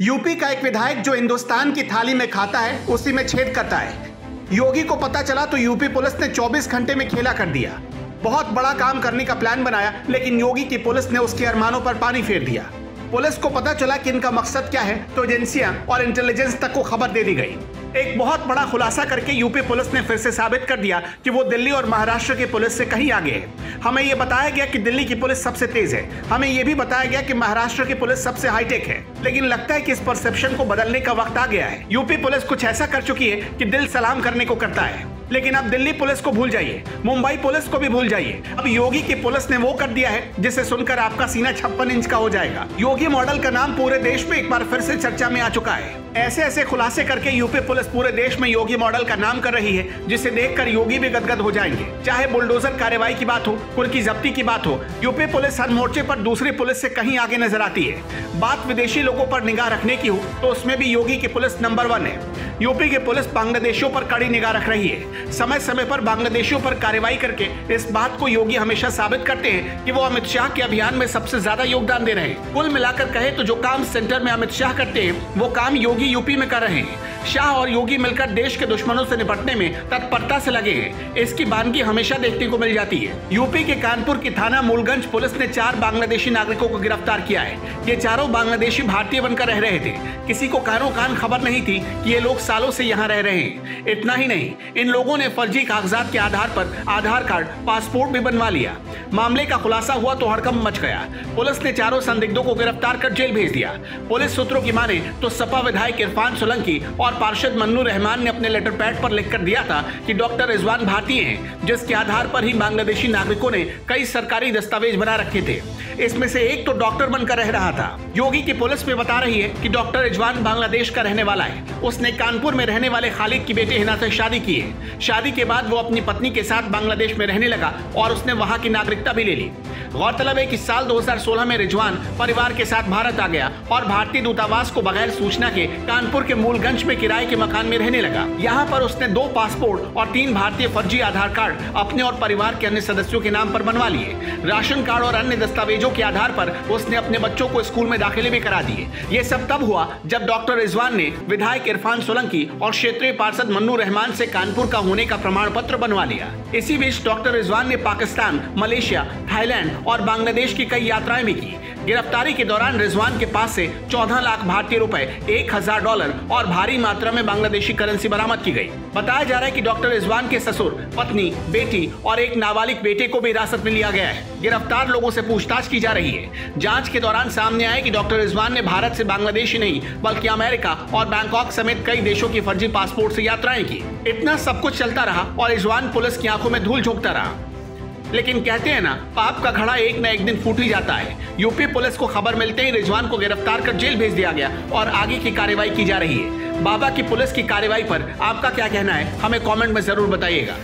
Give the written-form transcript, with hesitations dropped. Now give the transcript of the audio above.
UP का एक विधायक जो हिंदुस्तान की थाली में खाता है उसी में छेद करता है। योगी को पता चला तो यूपी पुलिस ने 24 घंटे में खेला कर दिया। बहुत बड़ा काम करने का प्लान बनाया, लेकिन योगी की पुलिस ने उसके अरमानों पर पानी फेर दिया। पुलिस को पता चला कि इनका मकसद क्या है तो एजेंसियां और इंटेलिजेंस तक को खबर दे दी गई। एक बहुत बड़ा खुलासा करके यूपी पुलिस ने फिर से साबित कर दिया कि वो दिल्ली और महाराष्ट्र की पुलिस से कहीं आगे है। हमें यह बताया गया कि दिल्ली की पुलिस सबसे तेज है, हमें यह भी बताया गया कि महाराष्ट्र की पुलिस सबसे हाईटेक है, लेकिन लगता है कि इस परसेप्शन को बदलने का वक्त आ गया है। यूपी पुलिस कुछ ऐसा कर चुकी है कि दिल सलाम करने को करता है। लेकिन अब दिल्ली पुलिस को भूल जाइए, मुंबई पुलिस को भी भूल जाइए। अब योगी की पुलिस ने वो कर दिया है जिसे सुनकर आपका सीना 56 इंच का हो जाएगा। योगी मॉडल का नाम पूरे देश में एक बार फिर से चर्चा में आ चुका है। ऐसे ऐसे खुलासे करके यूपी पुलिस पूरे देश में योगी मॉडल का नाम कर रही है, जिसे देखकर योगी भी गदगद हो जाएंगे। चाहे बुलडोजर कार्रवाई की बात हो, कुर्की जब्ती की बात हो, यूपी पुलिस हर मोर्चे पर दूसरी पुलिस से कहीं आगे नजर आती है। बात विदेशी लोगों पर निगाह रखने की हो तो उसमें भी योगी की पुलिस नंबर 1 है। यूपी की पुलिस बांग्लादेशियों पर कड़ी निगाह रख रही है। समय समय पर बांग्लादेशियों पर कार्रवाई करके इस बात को योगी हमेशा साबित करते हैं कि वो अमित शाह के अभियान में सबसे ज्यादा योगदान दे रहे हैं। कुल मिलाकर कहे तो जो काम सेंटर में अमित शाह करते हैं वो काम योगी यूपी में कर रहे हैं। शाह और योगी मिलकर देश के दुश्मनों से निपटने में तत्परता से लगे हैं। इसकी बानगी हमेशा देखने को मिल जाती है। यूपी के कानपुर की थाना मूलगंज पुलिस ने 4 बांग्लादेशी नागरिकों को गिरफ्तार किया है। ये चारों बांग्लादेशी भारतीय बनकर रह रहे थे। किसी को कानों कान खबर नहीं थी कि ये लोग सालों से यहाँ रह रहे हैं। इतना ही नहीं, इन लोगों ने फर्जी कागजात के आधार पर आधार कार्ड, पासपोर्ट भी बनवा लिया। मामले का खुलासा हुआ तो हड़कंप मच गया। पुलिस ने चारों संदिग्धों को गिरफ्तार कर जेल भेज दिया। पुलिस सूत्रों की माने तो सपा विधायक इरफान सोलंकी और पार्षद मन्नू रहमान ने अपने लेटर पैड पर लिखकर दिया था कि डॉक्टर रिजवान भारतीय हैं, जिसके आधार पर ही बांग्लादेशी नागरिकों ने कई सरकारी दस्तावेज बना रखे थे। इसमें से एक तो डॉक्टर बनकर रह रहा था। योगी की पुलिस में बता रही है कि डॉक्टर रिजवान बांग्लादेश का रहने वाला है। उसने कानपुर में रहने वाले खालिद की बेटी हिना से शादी की है। शादी के बाद वो अपनी पत्नी के साथ बांग्लादेश में रहने लगा और उसने वहां की नागरिकता भी ले ली। गौरतलब है कि साल 2016 में रिजवान परिवार के साथ भारत आ गया और भारतीय दूतावास को बगैर सूचना के कानपुर के मूलगंज में किराए के मकान में रहने लगा। यहाँ पर उसने 2 पासपोर्ट और 3 भारतीय फर्जी आधार कार्ड अपने और परिवार के अन्य सदस्यों के नाम पर बनवा लिए। राशन कार्ड और अन्य दस्तावेजों के आधार पर उसने अपने बच्चों को स्कूल में दाखिले भी करा दिए। ये सब तब हुआ जब डॉक्टर रिजवान ने विधायक इरफान सोलंकी और क्षेत्रीय पार्षद मन्नू रहमान से कानपुर का होने का प्रमाण पत्र बनवा लिया। इसी बीच डॉक्टर रिजवान ने पाकिस्तान, मलेशिया, थाईलैंड और बांग्लादेश की कई यात्राएं भी की। गिरफ्तारी के दौरान रिजवान के पास से 14 लाख भारतीय रुपए, $1000 और भारी मात्रा में बांग्लादेशी करेंसी बरामद की गई। बताया जा रहा है कि डॉक्टर रिजवान के ससुर, पत्नी, बेटी और एक नाबालिग बेटे को भी हिरासत में लिया गया है। गिरफ्तार लोगों से पूछताछ की जा रही है। जांच के दौरान सामने आया कि डॉक्टर रिजवान ने भारत से बांग्लादेश ही नहीं बल्कि अमेरिका और बैंकॉक समेत कई देशों की फर्जी पासपोर्ट से यात्राएं की। इतना सब कुछ चलता रहा और रिजवान पुलिस की आंखों में धूल झोंकता रहा। लेकिन कहते हैं ना, पाप का घड़ा एक न एक दिन फूट ही जाता है। यूपी पुलिस को खबर मिलते ही रिजवान को गिरफ्तार कर जेल भेज दिया गया और आगे की कार्रवाई की जा रही है। बाबा की पुलिस की कार्रवाई पर आपका क्या कहना है, हमें कमेंट में जरूर बताइएगा।